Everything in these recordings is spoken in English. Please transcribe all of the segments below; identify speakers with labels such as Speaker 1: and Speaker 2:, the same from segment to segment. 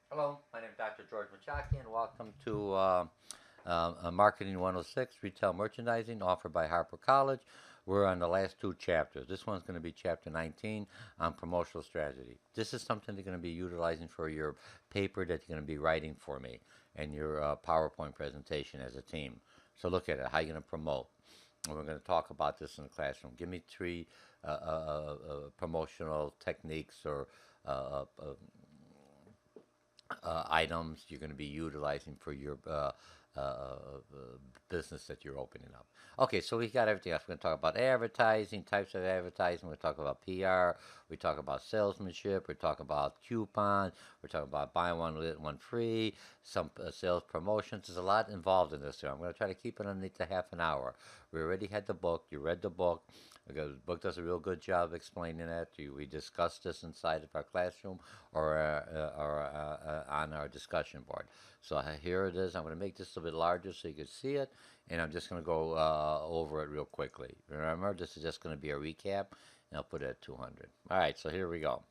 Speaker 1: Hello, my name is Dr. George Mochocki, and welcome to Marketing 106 Retail Merchandising offered by Harper College. We're on the last two chapters. This one's going to be chapter 19 on promotional strategy. This is something you're going to be utilizing for your paper that you're going to be writing for me and your PowerPoint presentation as a team. So look at it. How are you going to promote? And we're going to talk about this in the classroom. Give me three promotional techniques or items you're going to be utilizing for your business that you're opening up. Okay, so we got everything else. We're going to talk about advertising, types of advertising. We're talk about PR. We talk about salesmanship. We talk about coupons. We're talking about buy one get one free. Some sales promotions. There's a lot involved in this. So I'm going to try to keep it underneath the half an hour. We already had the book. You read the book. Because the book does a real good job explaining it. We discussed this inside of our classroom or on our discussion board. So here it is. I'm going to make this a bit larger so you can see it, and I'm just going to go over it real quickly. Remember, this is just going to be a recap, and I'll put it at 200. All right, so here we go.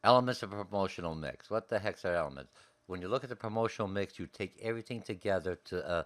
Speaker 1: Elements of a promotional mix. What the heck's are elements? When you look at the promotional mix, you take everything together to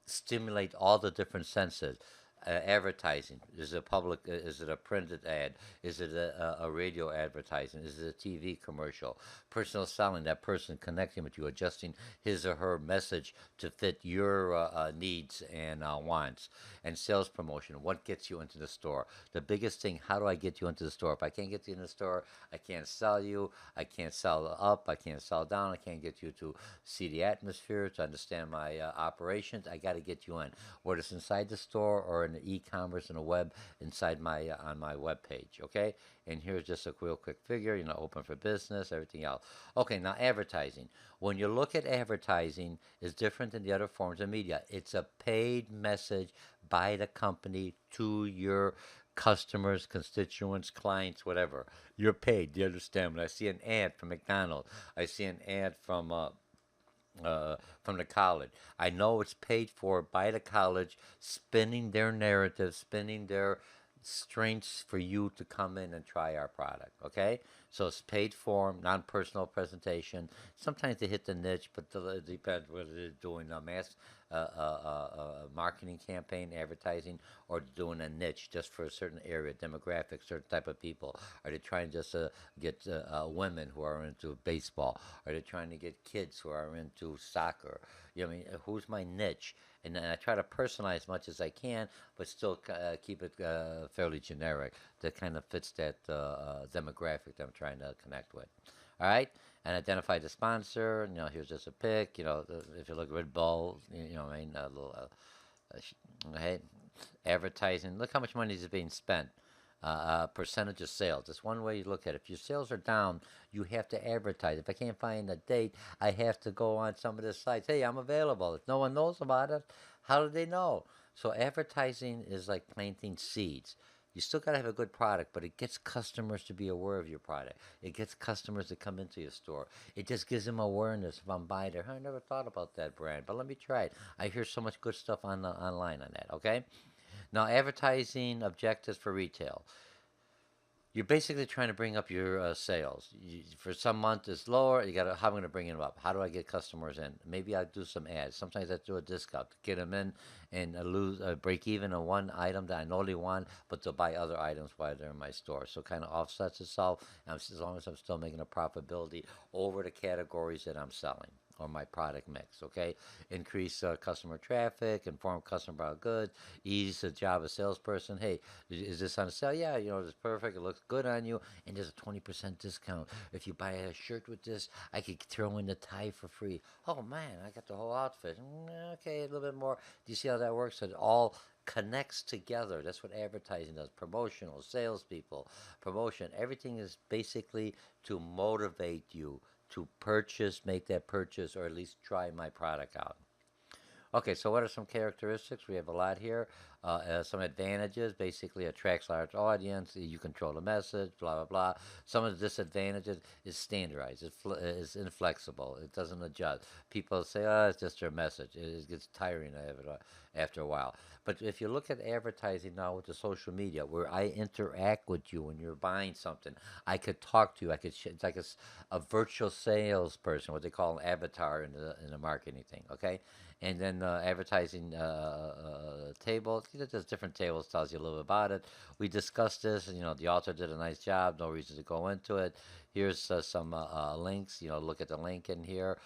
Speaker 1: stimulate all the different senses. Advertising, is it public? Is it a printed ad? Is it a radio advertising? Is it a TV commercial? Personal selling, that person connecting with you, adjusting his or her message to fit your needs and wants. And sales promotion, what gets you into the store? The biggest thing, how do I get you into the store? If I can't get you in the store, I can't sell you. I can't sell up. I can't sell down. I can't get you to see the atmosphere, to understand my operations. I got to get you in, whether it's inside the store or in the e-commerce and the web inside my on my web page. Okay, and here's just a real quick figure. Open for business, everything else. Okay, now advertising. When you look at advertising, is different than the other forms of media. It's a paid message by the company to your customers, constituents, clients, whatever. You're paid. Do you understand? When I see an ad from McDonald's, I see an ad from the college. I know it's paid for by the college, spinning their narrative, spinning their strengths for you to come in and try our product. Okay, so it's paid form, non-personal presentation. Sometimes they hit the niche, but it depends whether they're doing a mass marketing campaign, advertising, or doing a niche just for a certain area, demographic, certain type of people. Are they trying just to get women who are into baseball? Are they trying to get kids who are into soccer? Who's my niche? And I try to personalize as much as I can, but still keep it fairly generic that kind of fits that demographic that I'm trying to connect with. All right, and identify the sponsor. Here's just a pic. If you look at Red Bull, I mean, a little, hey, advertising. Look how much money is being spent. Percentage of sales. That's one way you look at it. If your sales are down, you have to advertise. If I can't find a date, I have to go on some of the sites. Hey, I'm available. If no one knows about it, how do they know? So advertising is like planting seeds. You still got to have a good product, but it gets customers to be aware of your product. It gets customers to come into your store. It just gives them awareness. If I'm buying there, I never thought about that brand, but let me try it. I hear so much good stuff online on that. Okay, now advertising objectives for retail. You're basically trying to bring up your sales. For some month it's lower. You got to how am I going to bring them up? How do I get customers in? Maybe I do some ads. Sometimes I do a discount to get them in and lose break even on one item that I know they want, but to buy other items while they're in my store. So it kind of offsets itself. As long as I'm still making a profitability over the categories that I'm selling or my product mix. Okay, increase customer traffic, inform customer about goods, ease the job of salesperson. Hey, is this on sale? Yeah, it's perfect. It looks good on you, and there's a 20% discount. If you buy a shirt with this, I could throw in the tie for free. Oh man, I got the whole outfit. Okay, a little bit more. Do you see how that works? So it all connects together. That's what advertising does. Promotional, salespeople, promotion. Everything is basically to motivate you to purchase, make that purchase, or at least try my product out. Okay, so what are some characteristics? We have a lot here. Some advantages, basically attracts large audience. You control the message, blah blah blah. Some of the disadvantages is standardized. It's inflexible. It doesn't adjust. People say, "Oh, it's just your message." It gets tiring after a while. But if you look at advertising now with the social media, where I interact with you when you're buying something, I could talk to you. It's like a virtual salesperson, what they call an avatar in the marketing thing. Okay, and then advertising table. There's different tables, tells you a little bit about it. We discussed this, and the author did a nice job. No reason to go into it. Here's some links. Look at the link in here.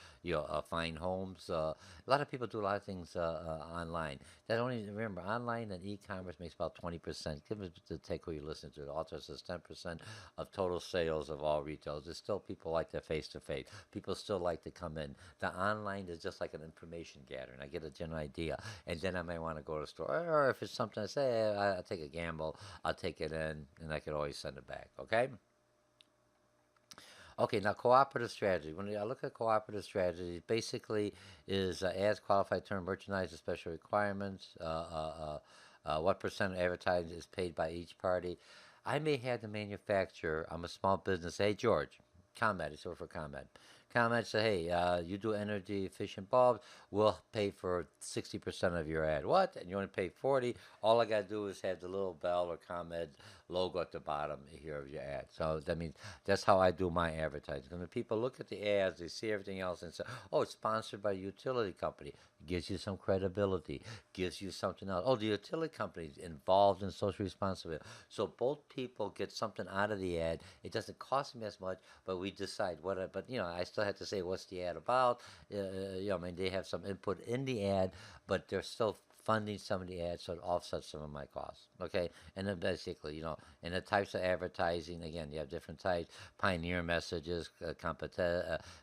Speaker 1: Find homes. A lot of people do a lot of things online. That only remember online and e-commerce makes about 20%. Give it the take who you listen to. The author says 10% of total sales of all retailers. There's still people like that face to face. People still like to come in. The online is just like an information gathering. I get a general idea, and then I may want to go to the store. Or if it's something I say, I'll take a gamble. I'll take it in, and I could always send it back. Okay. Okay, now cooperative strategy. When I look at cooperative strategy, basically is as qualified term merchandise, special requirements, what percent of advertising is paid by each party. I may have the manufacturer. I'm a small business. Hey, George, ComEd. It's over for ComEd. ComEd say, hey, you do energy efficient bulbs. We'll pay for 60% of your ad. What? And you only pay 40. All I got to do is have the little bell or ComEd logo at the bottom here of your ad. So that means that's how I do my advertising. When the people look at the ads, they see everything else and say, oh, it's sponsored by a utility company. It gives you some credibility, gives you something else. Oh, the utility company is involved in social responsibility. So both people get something out of the ad. It doesn't cost me as much, but we decide what. But I still have to say what's the ad about. I mean, they have some input in the ad, but they're still funding some of the ads, so it offsets some of my costs. Okay, and then basically, and the types of advertising, again, you have different types: pioneer messages,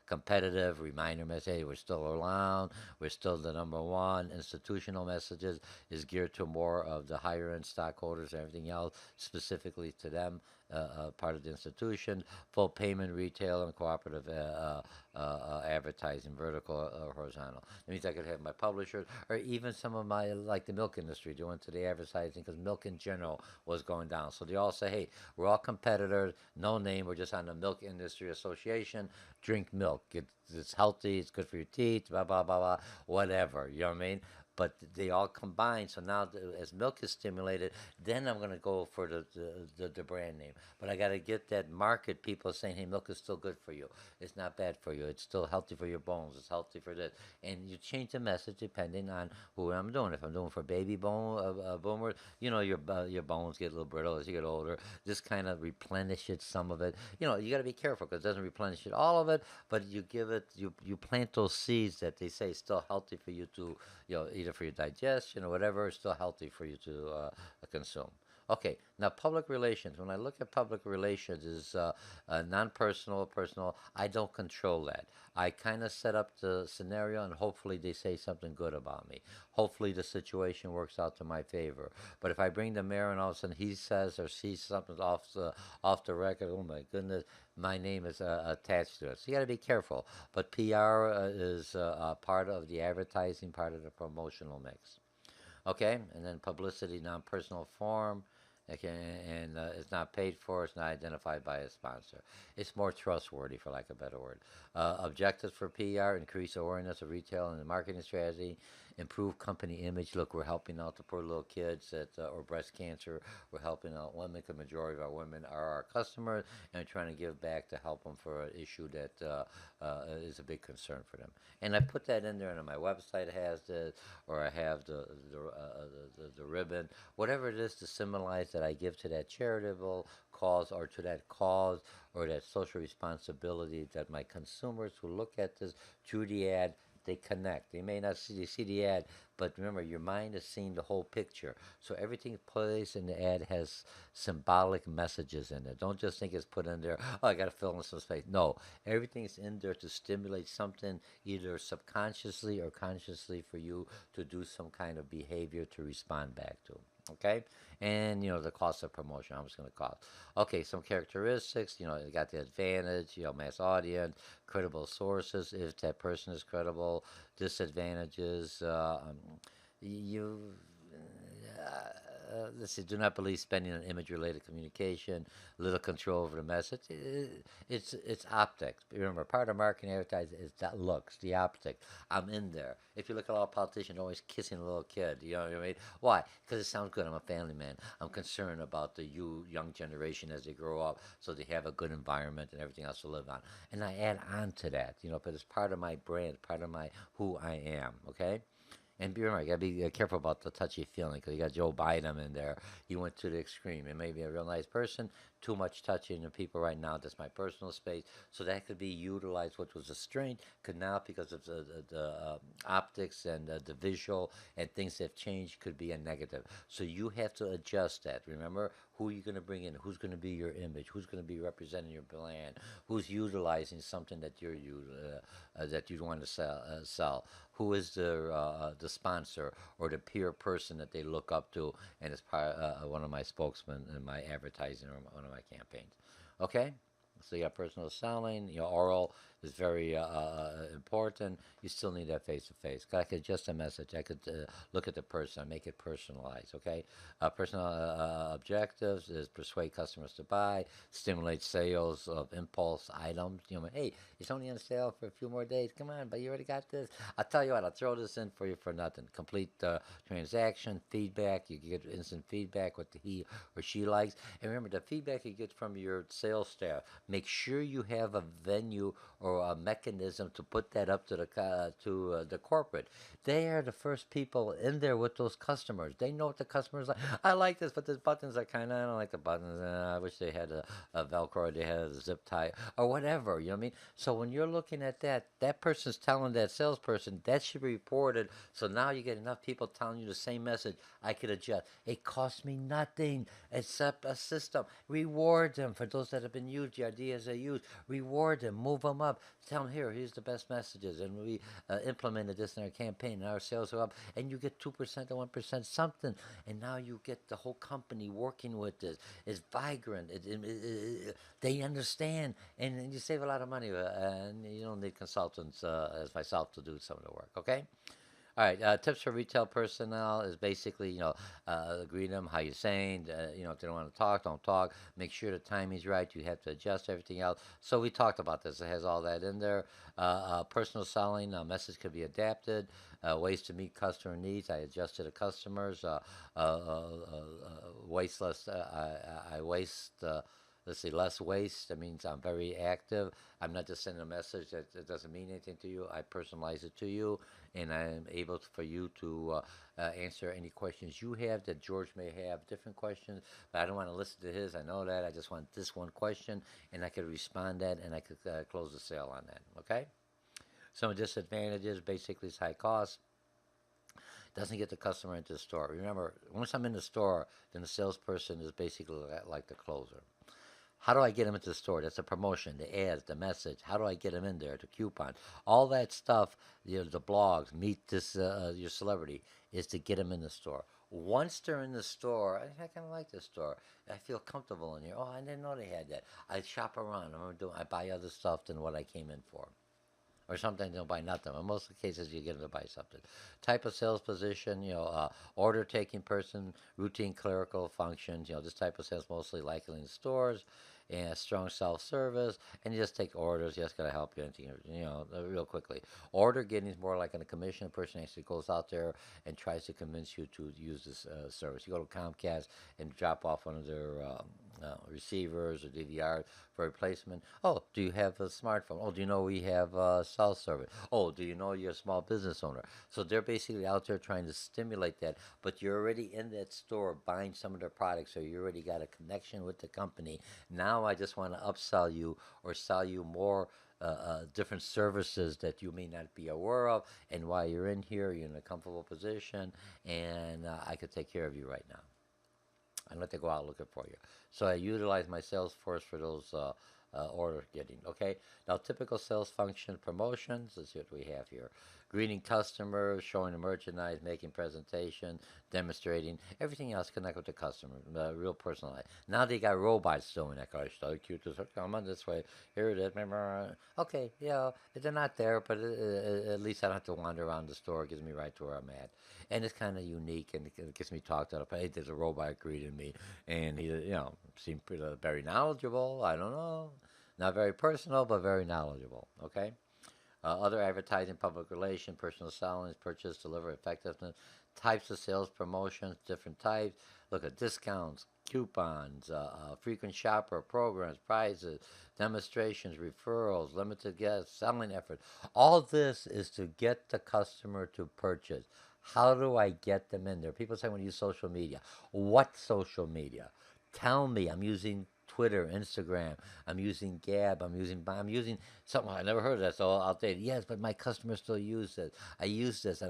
Speaker 1: competitive reminder message. Hey, we're still around. We're still the number one. Institutional messages is geared to more of the higher end stockholders and everything else, specifically to them. Part of the institution, full payment, retail, and cooperative advertising, vertical or horizontal. That means I could have my publishers or even some of my, like the milk industry, doing to the advertising because milk in general was going down. So they all say, hey, we're all competitors, no name, we're just on the Milk Industry Association. Drink milk. It's healthy, it's good for your teeth, blah, blah, blah, blah, whatever. You know what I mean? But they all combine. So now, as milk is stimulated, then I'm going to go for the brand name. But I got to get that market people saying, hey, milk is still good for you. It's not bad for you. It's still healthy for your bones. It's healthy for this. And you change the message depending on who I'm doing. If I'm doing for baby boomers, your bones get a little brittle as you get older. This kind of replenishes some of it. You got to be careful because it doesn't replenish it all of it, but you plant those seeds that they say is still healthy for you to either for your digestion or whatever, it's still healthy for you to consume. Okay, now public relations. When I look at public relations, is non-personal, personal. I don't control that. I kind of set up the scenario, and hopefully they say something good about me. Hopefully the situation works out to my favor. But if I bring the mayor and all of a sudden he says or sees something off the record, oh my goodness, my name is attached to it. So you got to be careful. But PR is part of the advertising, part of the promotional mix. Okay, and then publicity, non-personal form. Okay, and it's not paid for. It's not identified by a sponsor. It's more trustworthy, for lack of a better word. Objectives for PR: increase awareness of retail and the marketing strategy, improve company image. Look, we're helping out the poor little kids that or breast cancer. We're helping out women. The majority of our women are our customers, and we're trying to give back to help them for an issue that is a big concern for them. And I put that in there, and on my website has this, or I have the ribbon, whatever it is to symbolize that I give to that charitable cause or to that cause or that social responsibility that my consumers who look at this through the ad, they connect. They may not see the ad, but remember, your mind is seeing the whole picture. So everything placed in the ad has symbolic messages in it. Don't just think it's put in there, oh, I got to fill in some space. No, everything's in there to stimulate something either subconsciously or consciously for you to do some kind of behavior to respond back to. Okay, and the cost of promotion, how much it's going to cost. Okay, some characteristics. You got the advantage. Mass audience, credible sources if that person is credible. Disadvantages. You let's see, do not believe spending on image-related communication, little control over the message. It's optics. Remember, part of marketing advertising is that looks, the optics. I'm in there. If you look at all politicians, always kissing a little kid. You know what I mean? Why? Because it sounds good. I'm a family man. I'm concerned about the young generation as they grow up, so they have a good environment and everything else to live on. And I add on to that, but it's part of my brand, part of my who I am. Okay. And remember, you gotta be careful about the touchy feeling because you got Joe Biden in there. He went to the extreme. It may be a real nice person, too much touching the people right now. That's my personal space. So that could be utilized, which was a strength, could now, because of the optics and the visual and things that have changed, could be a negative. So you have to adjust that. Remember who you're going to bring in, who's going to be your image, who's going to be representing your brand, who's utilizing something that that you want to sell. Who is the sponsor or the peer person that they look up to, and is part one of my spokesmen in my advertising or one of my campaigns. Okay, so you got personal selling. Oral is very important. You still need that face to face. I could adjust a message. I could look at the person, make it personalized. Okay, personal objectives is persuade customers to buy, stimulate sales of impulse items. Hey, it's only on sale for a few more days. Come on, but you already got this. I'll tell you what, I'll throw this in for you for nothing. Complete transaction, feedback. You get instant feedback what he or she likes. And remember, the feedback you get from your sales staff, make sure you have a venue or a mechanism to put that up to the corporate. They are the first people in there with those customers. They know what the customers like. I like this, but the buttons are kind of, I don't like the buttons. I wish they had a Velcro, they had a zip tie, or whatever. You know what I mean? So when you're looking at that person's telling that salesperson, that should be reported. So now you get enough people telling you the same message. I could adjust. It costs me nothing except a system. Reward them for those that have been used, the ideas they use. Reward them, move them up. Tell them, here's the best messages. And we implemented this in our campaign, and our sales are up. And you get 2% or 1% something. And now you get the whole company working with this. It's vibrant. They understand. And you save a lot of money. And you don't need consultants as myself to do some of the work, okay? All right, tips for retail personnel is basically, greet them, how you saying, if they don't want to talk, don't talk. Make sure the timing's right. You have to adjust everything else. So we talked about this. It has all that in there. Personal selling, message could be adapted. Ways to meet customer needs. I adjust to the customers. Waste less. I waste. Let's see, less waste. That means I'm very active. I'm not just sending a message that doesn't mean anything to you. I personalize it to you, and I'm able for you to answer any questions you have that George may have, different questions, but I don't want to listen to his. I know that. I just want this one question, and I could respond that, and I could close the sale on that. Okay? Some disadvantages, basically, is high cost. Doesn't get the customer into the store. Remember, once I'm in the store, then the salesperson is basically like the closer. How do I get them into the store? That's the promotion, the ads, the message. How do I get them in there? The coupon, all that stuff. The blogs, meet this your celebrity, is to get them in the store. Once they're in the store, I kind of like this store. I feel comfortable in here. Oh, I didn't know they had that. I shop around. I buy other stuff than what I came in for. Or sometimes they'll buy nothing. In most of the cases, you get them to buy something. Type of sales position, order taking person, routine clerical functions. This type of sales mostly likely in stores, and strong self-service, and you just take orders. You just gotta help you, anything, real quickly. Order getting is more like in a commission. A person actually goes out there and tries to convince you to use this service. You go to Comcast and drop off one of their receivers or DVR for replacement. Oh, do you have a smartphone? Oh, do you know we have cell service? Oh, do you know you're a small business owner? So they're basically out there trying to stimulate that, but you're already in that store buying some of their products, so you already got a connection with the company. Now I just want to upsell you or sell you more different services that you may not be aware of, and while you're in here, you're in a comfortable position, and I could take care of you right now. And let them go out looking for you. So I utilize my sales force for those order getting. Okay. Now, typical sales function promotions. Let's see what we have here. greeting customers, showing the merchandise, making presentation, demonstrating, everything else connect with the customer, real personalized. Now they got robots doing that. Gosh, so cute. Come on this way. Here it is. Okay, yeah, they're not there, but at least I don't have to wander around the store. It gives me right to where I'm at, and it's kind of unique, and it gets me talked to. Hey, there's a robot greeting me, and he, seemed pretty, very knowledgeable. I don't know, not very personal, but very knowledgeable. Okay. Other advertising, public relation, personal selling, purchase, deliver, effectiveness, types of sales, promotions, different types. Look at discounts, coupons, frequent shopper programs, prizes, demonstrations, referrals, limited guests, selling effort. All this is to get the customer to purchase. How do I get them in there? People say when you use social media. What social media? Tell me. I'm using Twitter, Instagram. I'm using Gab. I'm using something I never heard of that. So I'll say yes, but my customers still use it. I use this,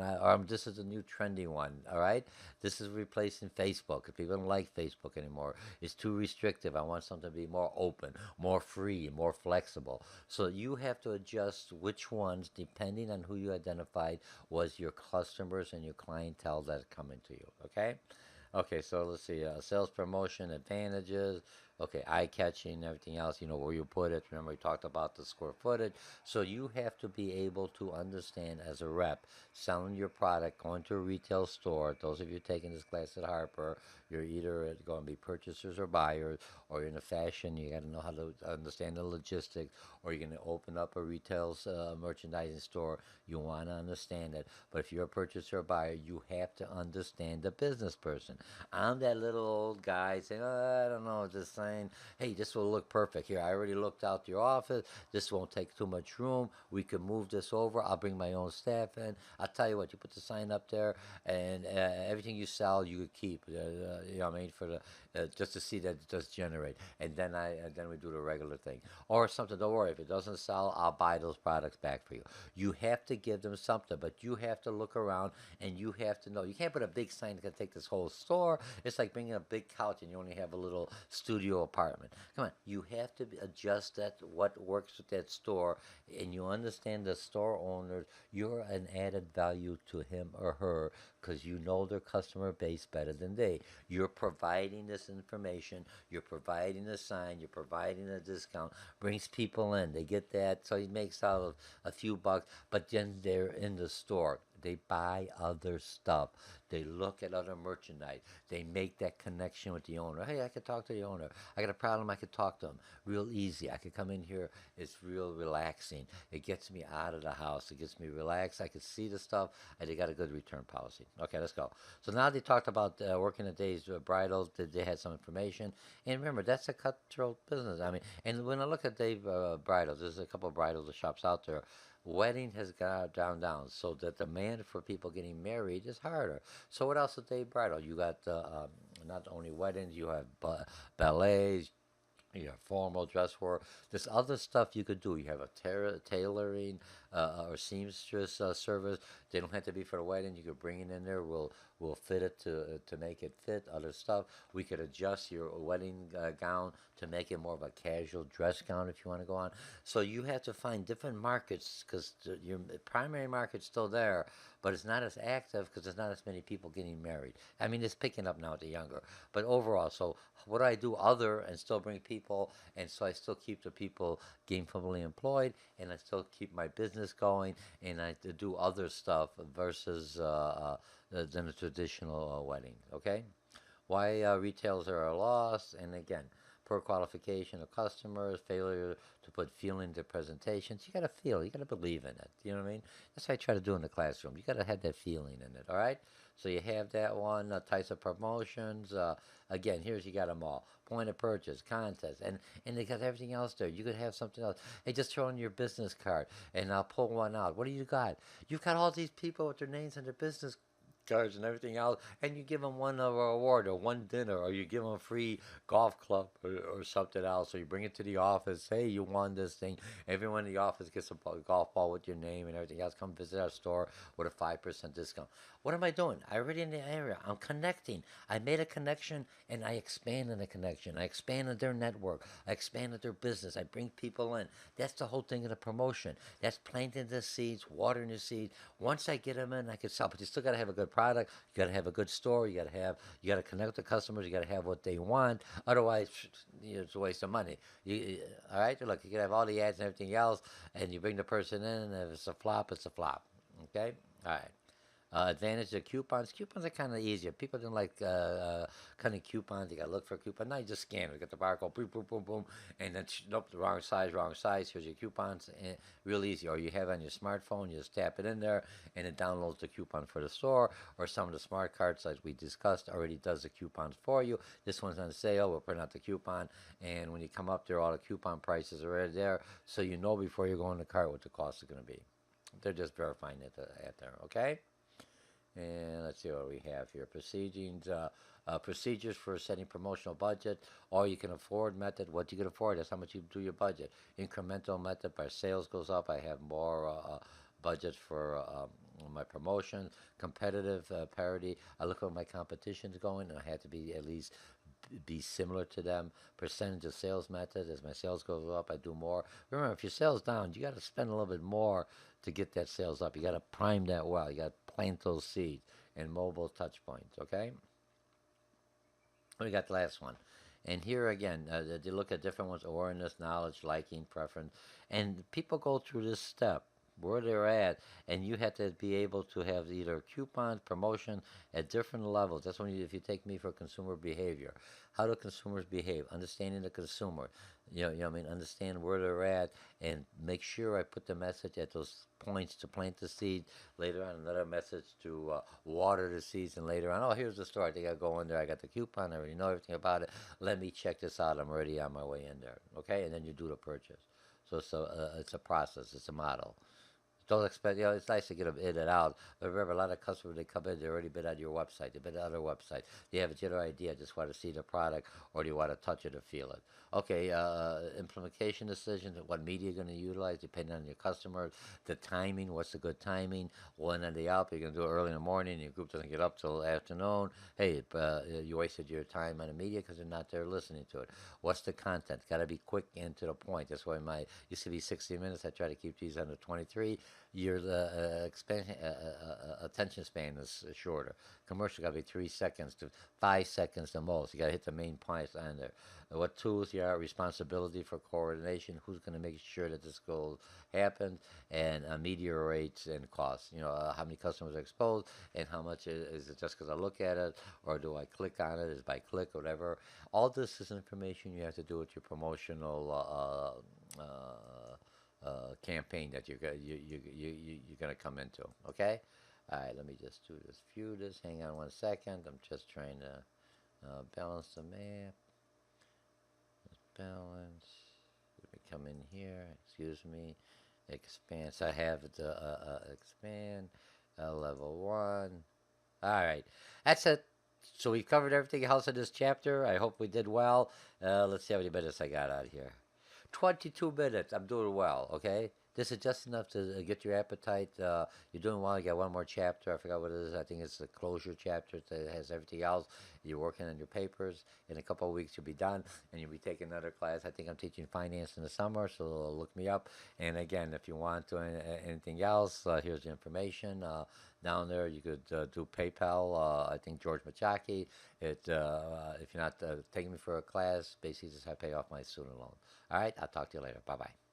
Speaker 1: this is a new trendy one. All right, this is replacing Facebook. Because people don't like Facebook anymore. It's too restrictive. I want something to be more open, more free, more flexible. So you have to adjust which ones, depending on who you identified, was your customers and your clientele that are coming to you. Okay. Okay, so let's see. Sales promotion advantages. Okay, eye catching, everything else. You know where you put it. Remember, we talked about the square footage. So you have to be able to understand as a rep, selling your product, going to a retail store. Those of you taking this class at Harper, you're either going to be purchasers or buyers, or you're in a fashion. You got to know how to understand the logistics, or you're going to open up a retail merchandising store. You want to understand it. But if you're a purchaser or buyer, you have to understand the business person. I'm that little old guy saying, oh, I don't know, just saying, hey, this will look perfect. Here, I already looked out your office. This won't take too much room. We can move this over. I'll bring my own staff in. I'll tell you what, you put the sign up there, and everything you sell, you could keep. You know what I mean? For the just to see that it does generate, and then we do the regular thing or something. Don't worry, if it doesn't sell, I'll buy those products back for you. You have to give them something, but you have to look around and you have to know. You can't put a big sign that can take this whole store. It's like bringing a big couch and you only have a little studio apartment. Come on, you have to adjust that what works with that store, and you understand the store owners. You're an added value to him or her because you know their customer base better than they. You're providing this information. You're providing a sign. You're providing a discount. Brings people in. They get that, so he makes out of a few bucks, but then they're in the store. They buy other stuff. They look at other merchandise. They make that connection with the owner. Hey, I could talk to the owner. I got a problem. I could talk to them. Real easy. I could come in here. It's real relaxing. It gets me out of the house. It gets me relaxed. I could see the stuff, and they got a good return policy. Okay, let's go. So now they talked about working the days bridals. They had some information. And remember, that's a cutthroat business. I mean, and when I look at Dave Bridals, there's a couple of bridal shops out there. Wedding has gone down, so the demand for people getting married is harder. So what else is Dave Bridal? You got not only weddings, you have ballets, you have formal dress work. There's other stuff you could do. You have a tailoring or seamstress service. They don't have to be for the wedding. You could bring it in there. We'll fit it to make it fit. Other stuff. We could adjust your wedding gown to make it more of a casual dress gown if you want to go on. So you have to find different markets because your primary market's still there, but it's not as active because there's not as many people getting married. I mean, it's picking up now at the younger, but overall, so what do I do other and still bring people, and so I still keep the people gainfully employed, and I still keep my business going, and I do other stuff versus than a traditional wedding. Okay, why retailers are lost, and again, poor qualification of customers, failure to put feeling into presentations. You got to feel, you got to believe in it. You know what I mean? That's what I try to do in the classroom. You got to have that feeling in it. All right. So you have that one. Types of promotions. Again, here's you got them all. Point of purchase, contest, and they got everything else there. You could have something else. Hey, just throw in your business card, and I'll pull one out. What do you got? You've got all these people with their names and their business cards and everything else, and you give them one award or one dinner, or you give them a free golf club or something else, or you bring it to the office. Hey, you won this thing. Everyone in the office gets a golf ball with your name and everything else. Come visit our store with a 5% discount. What am I doing? I already in the area. I'm connecting. I made a connection and I expanded the connection. I expanded their network. I expanded their business. I bring people in. That's the whole thing of the promotion. That's planting the seeds, watering the seeds. Once I get them in, I can sell. But you still got to have a good product. You got to have a good store. You got to connect with the customers. You got to have what they want. Otherwise, it's a waste of money. All right. Look, you can have all the ads and everything else, and you bring the person in, and if it's a flop, it's a flop. Okay. All right. Advantage of coupons. Coupons are kind of easier. People don't like cutting coupons. You got to look for a coupon. Now you just scan it. Get the barcode, boom, boom, boom, boom, and then nope, the wrong size, wrong size. Here's your coupons. And real easy. Or you have it on your smartphone. You just tap it in there, and it downloads the coupon for the store. Or some of the smart cards, like we discussed, already does the coupons for you. This one's on sale. We'll print out the coupon, and when you come up there, all the coupon prices are already there, so you know before you go in the cart what the cost is going to be. They're just verifying it at there. Okay. And let's see what we have here. Procedures for setting promotional budget. All you can afford method. What you can afford, that's how much you do your budget. Incremental method. By sales goes up, I have more budget for my promotion. Competitive parity. I look at my competition's going, and I have to be at least be similar to them. Percentage of sales method. As my sales goes up, I do more. Remember, if your sales down, you got to spend a little bit more to get that sales up. You got to prime that well. You got to plant those seeds and mobile touch points. Okay. We got the last one. And here again, they look at different ones: awareness, knowledge, liking, preference. And people go through this step where they're at, and you have to be able to have either coupons, promotion at different levels. That's when if you take me for consumer behavior, how do consumers behave? Understanding the consumer, I mean, understand where they're at, and make sure I put the message at those points to plant the seed. Later on, another message to water the seeds, and later on, oh, here's the store. I think I'll go in there. I got the coupon. I already know everything about it. Let me check this out. I'm already on my way in there. Okay, and then you do the purchase. So it's a process. It's a model. Don't expect, it's nice to get them in and out. But remember, a lot of customers, they come in, they already been on your website, they've been on other website. They have a general idea, just want to see the product, or do you want to touch it or feel it? Okay, implementation decisions, what media you're going to utilize, depending on your customer, the timing, what's the good timing, when are they out, you're going to do it early in the morning, your group doesn't get up till afternoon. Hey, you wasted your time on the media because they're not there listening to it. What's the content? Got to be quick and to the point. That's why my used to be 60 minutes. I try to keep these under 23. Your attention span is shorter. Commercial got to be 3 seconds to 5 seconds the most. You got to hit the main points on there. What tools you are, responsibility for coordination, who's going to make sure that this goal happens, and media rates and costs. How many customers are exposed, and how much is it just because I look at it, or do I click on it? Is by click, or whatever. All this is information you have to do with your promotional campaign that you're gonna come into. Okay. All right. Let me just do this. View this. Hang on 1 second. I'm just trying to balance the map. Balance. Let me come in here. Excuse me. Expand. So I have the expand level 1. All right. That's it. So we've covered everything else in this chapter. I hope we did well. Let's see how many minutes I got out here. 22 minutes. I'm doing well, okay? This is just enough to get your appetite. You're doing well. You got one more chapter. I forgot what it is. I think it's the closure chapter that has everything else. You're working on your papers. In a couple of weeks, you'll be done, and you'll be taking another class. I think I'm teaching finance in the summer, so look me up. And again, if you want to anything else, here's the information. Down there, you could do PayPal. I think George Mochocki. If you're not taking me for a class, basically just I pay off my student loan. All right, I'll talk to you later. Bye-bye.